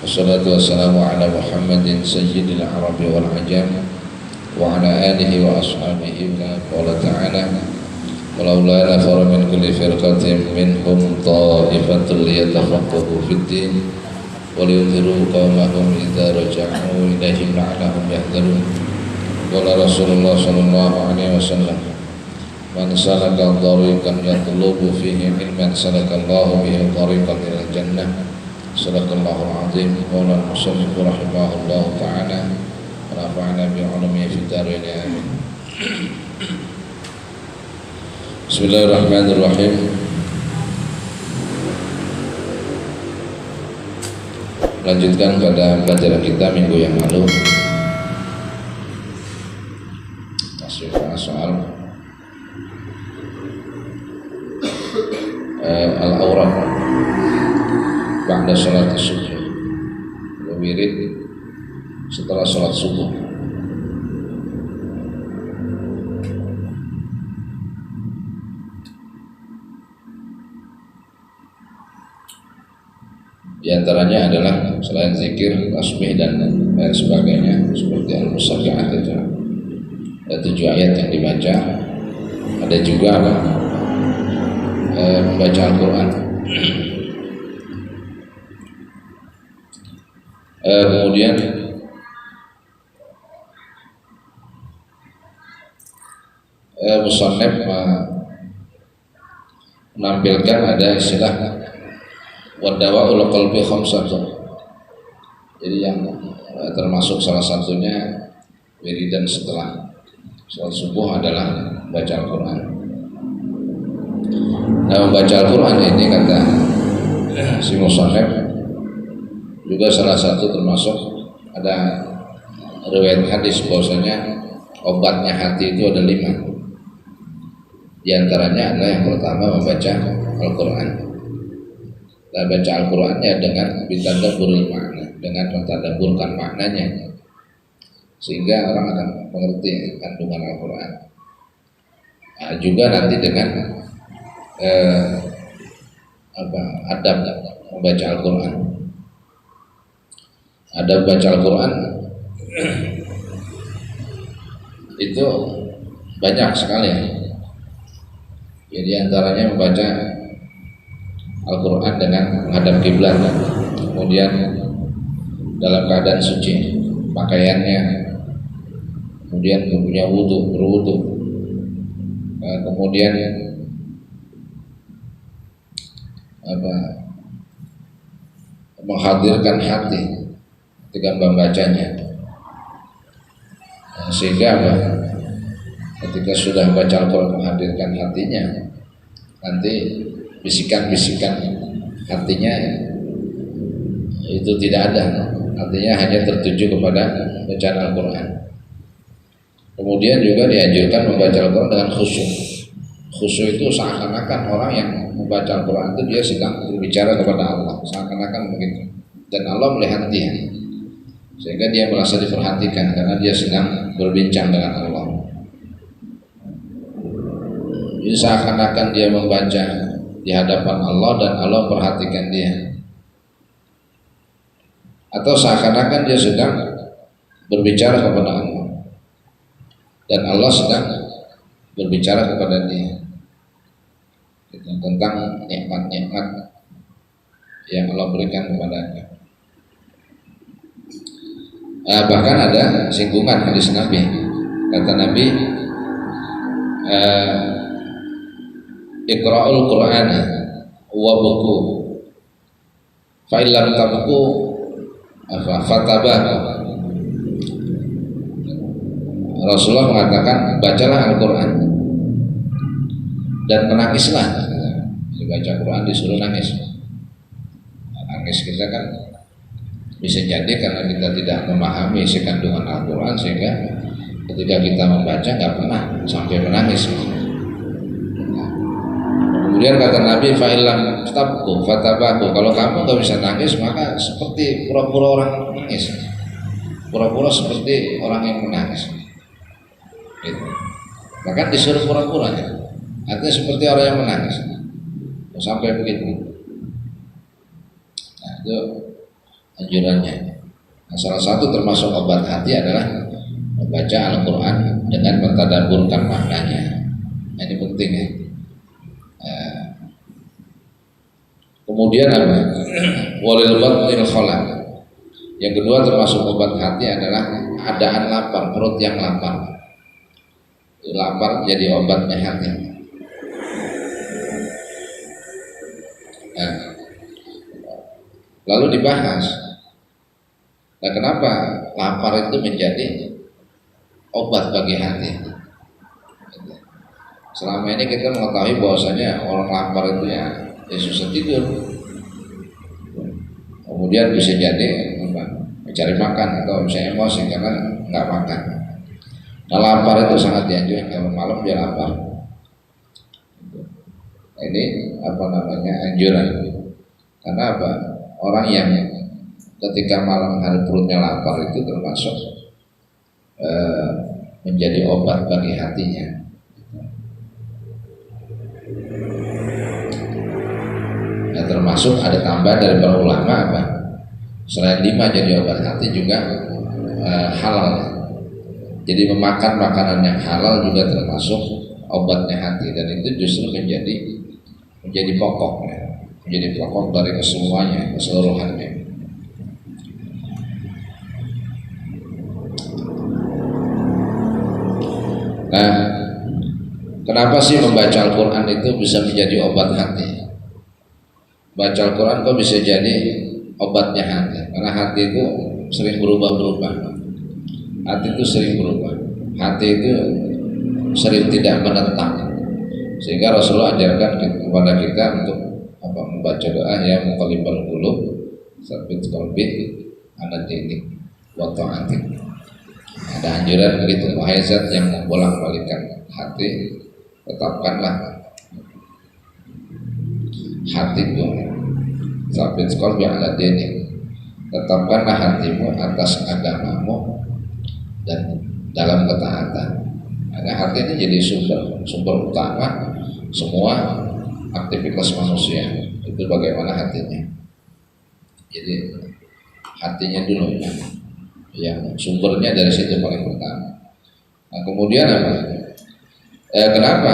Wassalatu wassalamu ala Muhammadin sayyidil arabi wal ajam wa ala alihi wa ashabihi wa qala ta'ala walaula nafara min kulli firqatin minhum ta'ifatun liyatafaqahu fid din wa liyunziru qaumahum idza raja'u ilaihim la'allahum yahdharun. Qala Rasulullah sallallahu alaihi wasallam, man salaka tariqan yatlubu fihi ilman salakallahu bihi tariqan ilal jannah. Sadaqallahul azim. Qala al-musannif rahimahullahu ta'ala wa nafa'ana bi 'ulumihi fid dharain amin. Bismillahirrahmanirrahim. Lanjutkan pada pelajaran kita minggu yang lalu, masih soal al-awrad ba'da salat subuh, wirid setelah salat subuh. Di antaranya adalah selain zikir, tasbih dan lain sebagainya seperti al-musaffihat itu. Ada 7 ayat yang dibaca. Ada juga membaca Al-Quran. Kemudian musannif menampilkan ada istilah wadawa'ul qalbi khamsatun. Jadi yang termasuk salah satunya wiridan setelah salat subuh adalah baca Al-Quran. Nah, membaca Al-Quran ini kata si musannif juga salah satu termasuk ada riwayat hadis bahwasanya obatnya hati itu ada 5. Di antaranya adalah yang pertama membaca Al-Quran. Nah, baca Al-Qurannya dengan bitadabburil makna, dengan mentadabburkan maknanya, sehingga orang akan mengerti kandungan Al-Quran. Nah, juga nanti dengan adab membaca Al-Quran. Adab baca Al-Quran itu banyak sekali. Jadi antaranya membaca Al-Quran dengan menghadap kiblat, kemudian dalam keadaan suci pakaiannya, kemudian punya berwudu, kemudian menghadirkan hati ketika membacanya, sehingga ketika sudah baca Al-Quran menghadirkan hatinya, nanti bisikan-bisikan hatinya itu tidak ada, artinya hanya tertuju kepada bacaan Al-Quran. Kemudian juga dianjurkan membaca Al-Quran dengan khusyuk. Khusyuk itu seakan-akan orang yang membaca Al-Quran itu dia sedang berbicara kepada Allah, seakan-akan begitu, dan Allah melihat dia, sehingga dia merasa diperhatikan karena dia sedang berbincang dengan Allah. Jadi seakan-akan dia membaca di hadapan Allah dan Allah memperhatikan dia, atau seakan-akan dia sedang berbicara kepada Allah dan Allah sedang berbicara kepada dia tentang nikmat-nikmat yang Allah berikan kepadanya. Bahkan ada singgungan hadis Nabi, kata Nabi, Iqra'ul Qur'ana wa buku fa illam tabku fatabahu. Rasulullah mengatakan, bacalah Al-Quran dan menangislah. Baca Quran disuruh nangis. Nangis kita kan bisa jadi karena kita tidak memahami isi kandungan Al-Quran, sehingga ketika kita membaca nggak pernah sampai menangis. Kemudian kata Nabi, fa'ilam tabku fatabaku, kalau kamu nggak bisa nangis maka seperti pura-pura orang menangis, pura-pura seperti orang yang menangis. Gitu. Bahkan disuruh pura-pura, artinya seperti orang yang menangis. Sampai begitu. Nah, itu anjurannya. Nah, salah satu termasuk obat hati adalah membaca Al-Quran dengan mentadabburkan maknanya. Nah, ini penting ya. Kemudian apa? Walil batnil khalaq. Yang kedua termasuk obat hati adalah adaan lapar, perut yang lapar. Lapar jadi obatnya hati. Nah, lalu dibahas, nah kenapa lapar itu menjadi obat bagi hati? Selama ini kita mengetahui bahwasanya orang lapar itu ya susah tidur, kemudian bisa jadi mencari makan atau bisa emosi karena nggak makan. Nah, lapar itu sangat dianjurkan, kalau malam dia lapar. Ini apa namanya, anjuran. Karena apa? Orang yang ketika malam hari perutnya lapar itu termasuk menjadi obat bagi hatinya. Nah, termasuk ada tambahan dari para ulama apa? Selain 5 jadi obat hati juga halal. Jadi memakan makanan yang halal juga termasuk obatnya hati, dan itu justru menjadi pokok, menjadi pokok dari kesemuanya, keseluruhannya. Nah, kenapa sih membaca Al-Quran itu bisa menjadi obat hati? Baca Al-Quran kok bisa jadi obatnya hati? Karena hati itu sering berubah-berubah. Hati itu sering berubah. Hati itu sering tidak menetap. Sehingga Rasulullah ajarkan kepada kita untuk membaca doa ya muqallibal qulub tsabbit qalbi ala dinik wa ta'atik. Ada anjuran begitu, wahai zat yang membolak-balikkan hati, tetapkanlah hatiku, tsabbit qalbi ala dinik, tetapkanlah hatimu atas agamamu dan dalam ketaatan. Karena hati ini jadi sumber utama semua aktivitas manusia. Itu bagaimana hatinya. Jadi hatinya dulu ya, yang sumbernya dari situ paling pertama. Nah, kemudian apa? Kenapa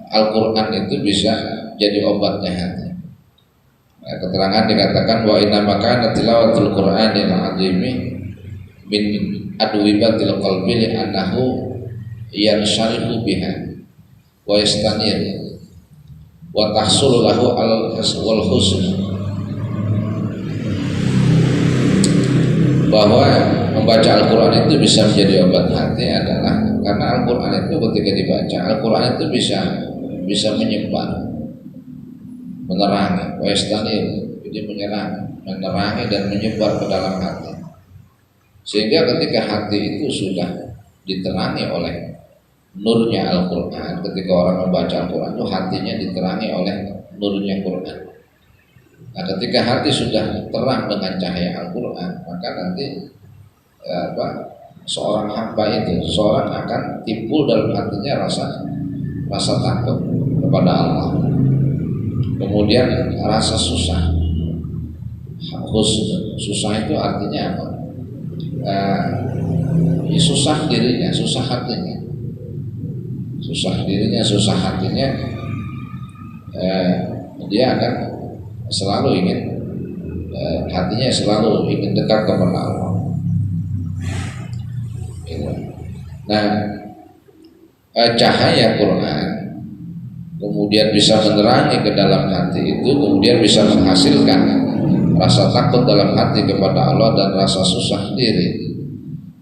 Al-Quran itu bisa jadi obatnya hati? Nah, keterangan dikatakan wa inna makana tilawatul Qur'anil azimi min adwibatil qalbi li annahu yansharihu biha wa yastanir wa tahsul lahu al husn. Bahwa membaca Al-Quran itu bisa menjadi obat hati adalah karena Al-Quran itu ketika dibaca, Al-Quran itu bisa menyebar, menerangi, wa yastanir, jadi menerangi dan menyebar ke dalam hati. Sehingga ketika hati itu sudah diterangi oleh nurnya Al-Quran, ketika orang membaca Al-Quran itu hatinya diterangi oleh nurnya Quran. Nah, ketika hati sudah terang dengan cahaya Al-Quran, maka nanti seorang hamba itu, seorang akan timbul dalam hatinya rasa takut kepada Allah. Kemudian rasa susah. Susah itu artinya apa? Susah dirinya, susah hatinya, susah hatinya, dia akan selalu ingin, hatinya selalu ingin dekat kepada Allah. Nah, cahaya Quran kemudian bisa menerangi ke dalam hati itu, kemudian bisa menghasilkan rasa takut dalam hati kepada Allah dan rasa susah diri.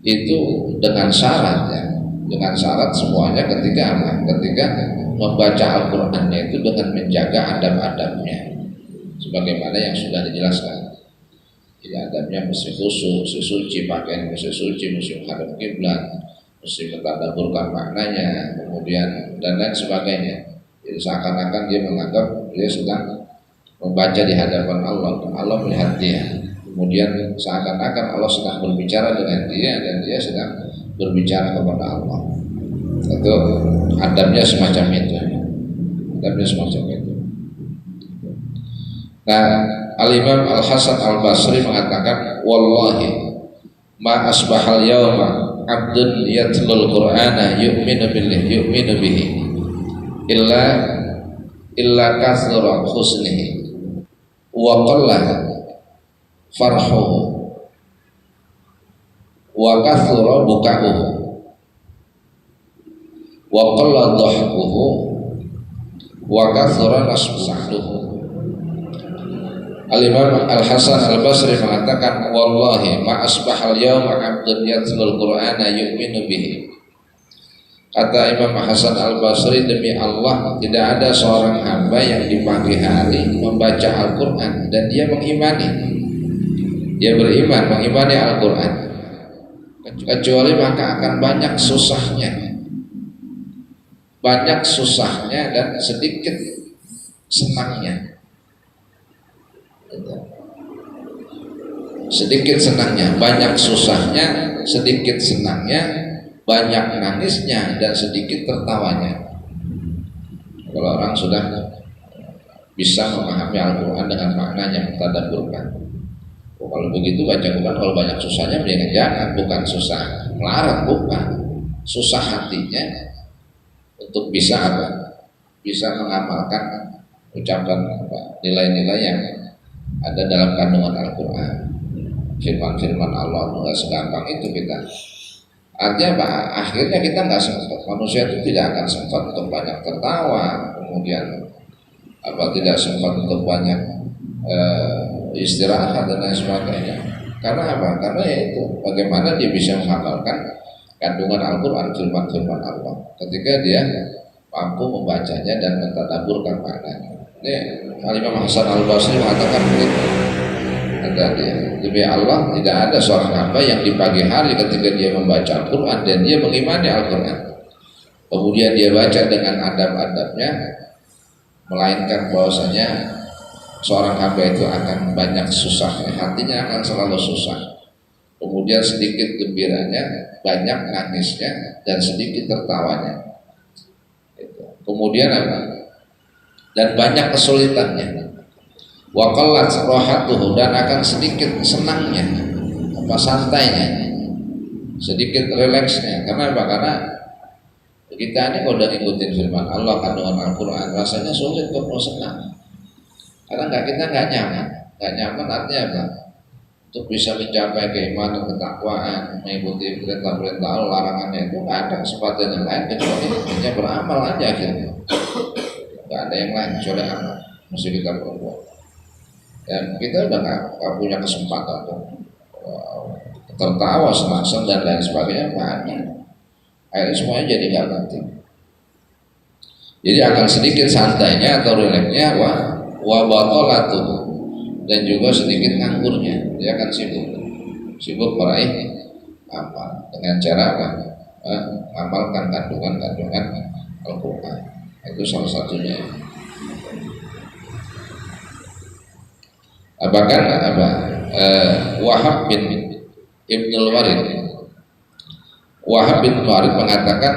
Itu dengan syarat ya, dengan syarat semuanya ketika membaca Al-Qurannya itu dengan menjaga adab-adabnya sebagaimana yang sudah dijelaskan. Jadi adabnya mesti khusyuk, mesti suci, pakaian mesti suci, mesti menghadap kiblat, mesti mentadabburkan maknanya, kemudian dan lain sebagainya. Jadi seakan-akan dia menganggap dia sedang membaca di hadapan Allah, Allah melihat dia. Kemudian seakan-akan Allah sedang berbicara dengan dia dan dia sedang berbicara kepada Allah. Itu adabnya semacam itu. Adabnya semacam itu. Nah, Al-Imam Al-Hasan Al-Basri mengatakan, wallahi ma asbahal yawma abdun yatlul qur'ana yu'minu bihi illa kasra husnihi wa qalla farhuhu wa kathura buka'uhu wa qalla dhahkuhu wa kathura nasbuhu. Al-Imam Al-Hasan Al-Basri mengatakan, wallahi ma asbahal yawma abdun yatlul qur'ana yu'minu bihi. Kata Imam Hasan Al-Basri, demi Allah tidak ada seorang hamba yang di pagi hari membaca Al-Quran dan dia mengimani, dia beriman mengimani Al-Quran, kecuali maka akan banyak susahnya dan sedikit senangnya. Sedikit senangnya, banyak susahnya, sedikit senangnya, banyak nangisnya dan sedikit tertawanya. Kalau orang sudah bisa memahami Al-Quran dengan maknanya, mentadabburkan. Kalau begitu baca Quran, kalau banyak susahnya mendingan jangan. Bukan susah melarang, bukan, susah hatinya untuk bisa apa? Bisa mengamalkan ucapan nilai-nilai yang ada dalam kandungan Al-Quran. Firman-firman Allah nggak segampang itu kita. Artinya apa? Akhirnya kita nggak sempat. Manusia itu tidak akan sempat untuk banyak tertawa, kemudian tidak sempat untuk banyak istirahat dan lain sebagainya. Karena apa? Karena yaitu bagaimana dia bisa mengamalkan kandungan Al-Quran, firman-firman Allah, ketika dia mampu membacanya dan mentadabburkan maknanya. Ini Al-Imam Hasan Al-Basri mengatakan begitu. Demi Allah tidak ada seorang hamba yang di pagi hari ketika dia membaca Al-Quran dan dia mengimani Al-Quran, kemudian dia baca dengan adab-adabnya, melainkan bahwasanya seorang hamba itu akan banyak susahnya, hatinya akan selalu susah, kemudian sedikit gembiranya, banyak nangisnya dan sedikit tertawanya. Kemudian apa? Dan banyak kesulitannya. Wa qallat rahatuhu, dan akan sedikit senangnya, santainya, sedikit rileksnya. Karena apa? Karena kita ini kalau udah ngikutin firman Allah, kandungan Al-Quran, rasanya sulit untuk senang. Karena kita nggak nyaman artinya apa? Untuk bisa mencapai keimanan, ketakwaan, mengikuti perintah-perintah Allah, larangannya itu nggak ada kesempatan yang lain kecuali hanya beramal aja akhirnya. Nggak ada yang lain kecuali amal, mesti kita berbuat. Dan kita udah nggak punya kesempatan untuk tertawa, senang dan lain sebagainya, nggak ada. Akhirnya semuanya jadi nggak penting. Jadi akan sedikit santainya atau rileksnya, wa batolatu, dan juga sedikit nganggurnya. Dia akan sibuk meraih apa? Dengan cara apa? Amalkan kandungan Al-Quran. Itu salah satunya. Bahkan Wahab bin Ibnul Warid mengatakan,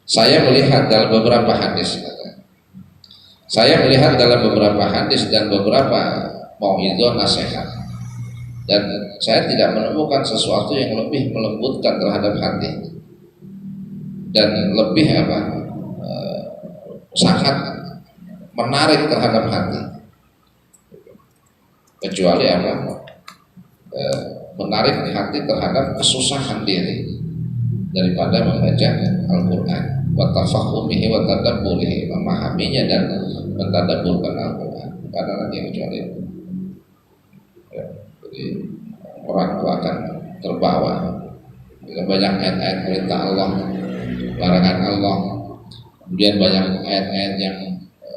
saya melihat dalam beberapa hadis dan beberapa mau'izah nasihat, dan saya tidak menemukan sesuatu yang lebih melembutkan terhadap hati dan lebih sangat menarik terhadap hati, kecuali menarik hati terhadap kesusahan diri daripada membaca Al-Quran, wa tafahumihi wa tadabburihi, memahaminya dan mentadabburkan Al-Quran. Karena nanti kecuali itu, jadi orang itu akan terbawa dengan banyak ayat-ayat perintah Allah, larangan Allah, kemudian banyak ayat-ayat yang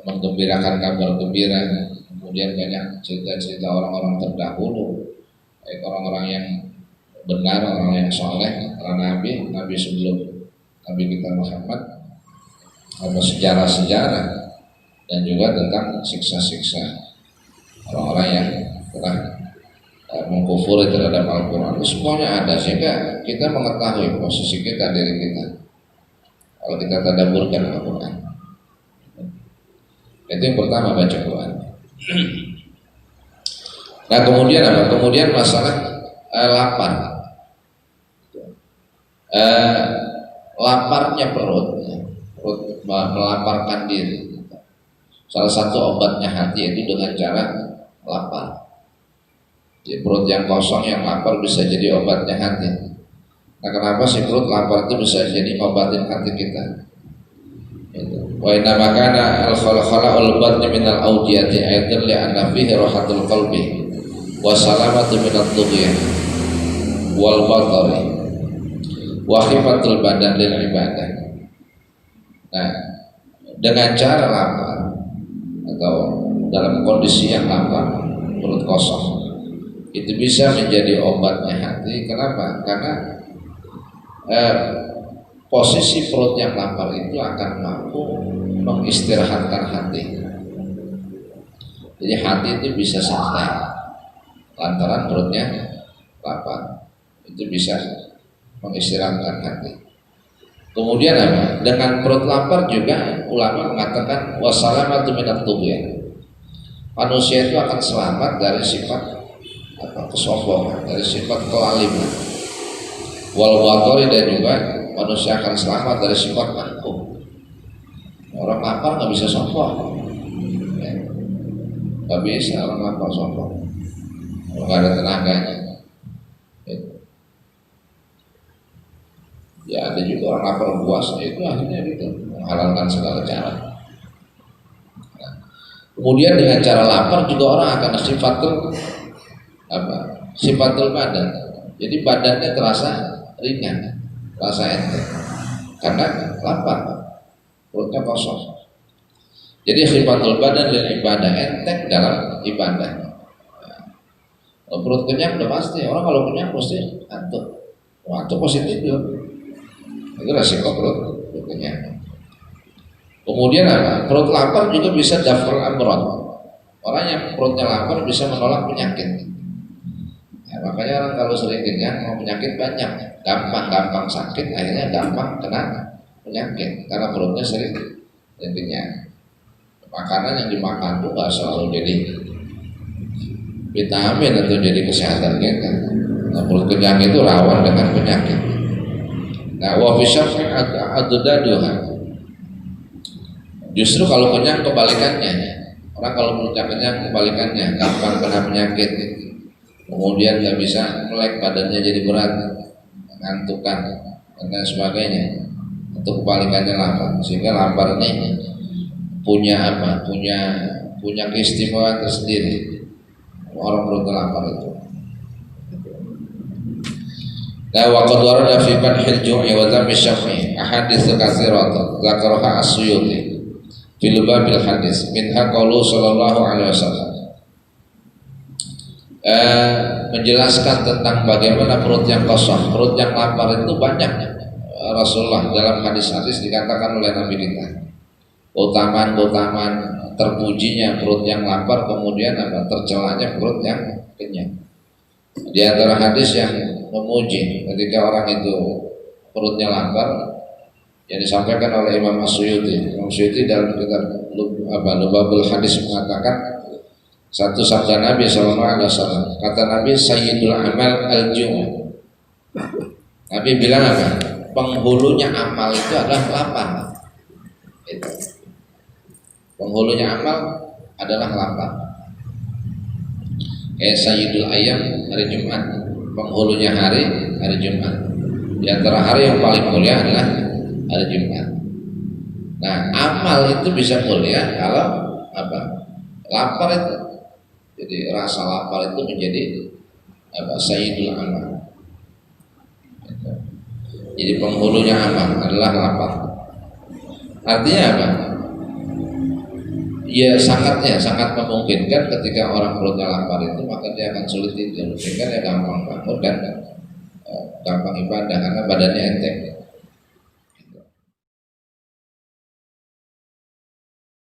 menggembirakan kabar gembira, kemudian banyak cerita-cerita orang-orang terdahulu, baik orang-orang yang benar, orang yang soleh, para nabi sebelum Nabi kita Muhammad, ada sejarah-sejarah dan juga tentang siksa-siksa orang-orang yang telah mengkufuri terhadap Al-Quran. Semuanya ada, sehingga kita mengetahui posisi kita, diri kita, kalau kita tadabburkan Al-Quran. Itu yang pertama, baca Quran. Nah kemudian apa? Kemudian masalah lapar. Laparnya perut melaparkan diri. Salah satu obatnya hati itu dengan cara lapar. Jadi perut yang kosong, yang lapar bisa jadi obatnya hati. Nah kenapa sih perut lapar itu bisa jadi ngobatin hati kita? Wa inna makana al-khala'ul batni minal awdiyati ayatan li'anna fihi rahatul qalbi wa salamatu minat tughyan wal batari wa khifatul badan lil ibadah. Nah, dengan cara lapar atau dalam kondisi yang lapar, perut kosong, itu bisa menjadi obatnya hati. Kenapa? Karena posisi perut yang lapar itu akan mampu mengistirahatkan hati. Jadi hati itu bisa santai lantaran perutnya lapar, itu bisa mengistirahatkan hati. Kemudian apa? Dengan perut lapar juga ulama mengatakan wassalamatu minat tughyan. Manusia itu akan selamat dari sifat kesombongan, dari sifat kelaliman. Wal watori, dan juga manusia akan selamat dari sifat angkuh. Orang lapar nggak bisa sombong, nggak bisa orang lapar sombong, nggak ada tenaganya. Ya ada juga orang lapar puas, itu akhirnya gitu menghalalkan segala cara. Nah, kemudian dengan cara lapar juga orang akan sifatul badan. Jadi badannya terasa ringan, terasa enteng karena lapar, perutnya kosong. Jadi sifatul badan dan ibadah, enteng dalam ibadah. Kalau perut kenyang udah pasti, orang kalau kenyang pasti ngantuk. Ngantuk positif tuh. Itu resiko perut kenyang. Kemudian apa? Perut lapar juga bisa daf'ul amrad. Orang yang perutnya lapar bisa menolak penyakit. Nah, makanya orang kalau sering kenyang mau penyakit banyak, gampang sakit, akhirnya gampang kena penyakit karena perutnya sering kenyang. Makanan yang dimakan tuh nggak selalu jadi vitamin atau jadi kesehatan kita. Nah, perut kenyang itu rawan dengan penyakit. Nah, wa fi syar'i addaduha. Justru kalau kenyang kebalikannya. Orang kalau perutnya kenyang kebalikannya, gampang kena penyakit. Kemudian nggak bisa melek, badannya jadi berat, ngantukan dan sebagainya. Untuk kebalikannya lapar. Sehingga lapar ini punya apa? Punya keistimewaan tersendiri. Orang perutnya lapar itu. Nah, wa qad warada fi fathil jum'i wa dhammi syaf'i ahadits katsiratun dzakaraha as-Suyuti fil babil hadis minha qaulu sallallahu alaihi wasallam. Menjelaskan tentang bagaimana perut yang kosong, perut yang lapar itu banyak. Rasulullah dalam hadis-hadis dikatakan oleh Nabi kita, keutamaan terpujinya perut yang lapar, kemudian tercelanya perut yang kenyang. Di antara hadis yang memuji ketika orang itu perutnya lapar yang disampaikan oleh Imam As-Suyuti. Imam As-Suyuti dalam kitab Lubabul Hadis mengatakan satu sabda Nabi SAW. Kata Nabi, Sayyidul amal al-jum'. Nabi bilang apa? Penghulunya amal itu adalah lapar. Itu. Penghulunya amal adalah lapar. Kayak Sayyidul Ayyam hari Jumat, penghulunya hari Jumat. Di antara hari yang paling mulia adalah hari Jumat. Nah, amal itu bisa mulia kalau lapar itu. Jadi rasa lapar itu menjadi Sayyidul amal. Jadi penghulunya amal adalah lapar. Artinya apa? Ya sangat memungkinkan ketika orang perutnya lapar itu maka dia akan sulit tidur, sehingga dia gampang bangun dan gampang ibadah karena badannya enteng.